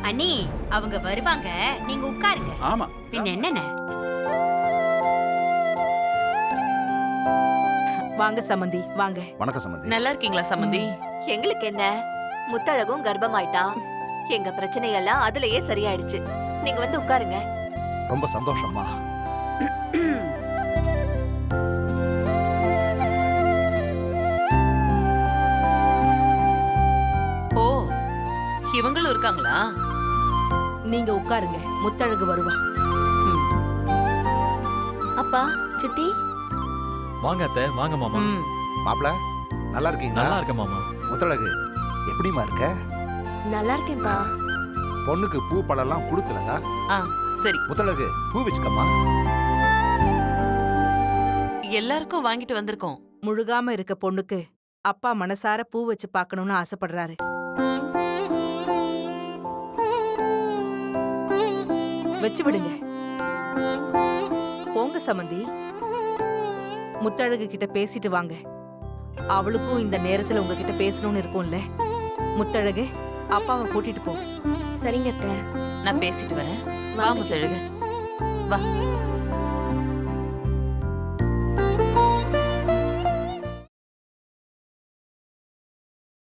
அண்ணி அவங்க வருவாங்க, நீங்க உட்காருங்க. ஆமா. பின்ன என்னென்ன? வாங்க சம்மந்தி, வாங்க. வணக்கம் சம்பந்தி. நல்லா இருக்கீங்களா சம்பந்தி? எங்களுக்கு என்ன, முத்தழகும் கர்ப்பமாயிட்டான். எங்க பிரச்சனையெல்லாம் அதுலயே சரியாயிடுச்சு. நீங்க வந்து உட்காருங்க. ரொம்ப சந்தோஷமா. ஓ, இவங்களும் இருக்காங்களா? நீங்க உட்காருங்க, முத்தழகு வருவா. அப்பா, சித்தி, வாங்க அத்தை, வாங்க மாமா. ம். மாப்பிள நல்லா இருக்கீங்களா? நல்லா இருக்க மாமா. முத்தழகு எப்படிமா இருக்க? நல்லா இருக்கேன்பா. பொண்ணுக்கு பூ பழம்லாம் கொடுக்கலதா? ஆ, சரி. முத்தழகு பூ வச்சுக்கம்மா. எல்லாருக்கும் வாங்கிட்டு வந்திருக்கோம். முழுகாம இருக்க பொண்ணுக்கு அப்பா மனசார பூ வச்சு பார்க்கணும்னு ஆசைப்படுறாரு. வச்சு விடுங்க. போங்க சம்மந்தி, முத்தழகு கிட்ட பேசிட்டு வாங்க. அவளுக்கும் இந்த நேரத்துல உங்ககிட்ட பேசணும்னு இருக்கும்ல. முத்தழகு, அப்பாவை கூட்டிட்டு போ. சரிங்க அத்தை. நான் பேசிட்டு வரேன். வா முத்தழகு, வா.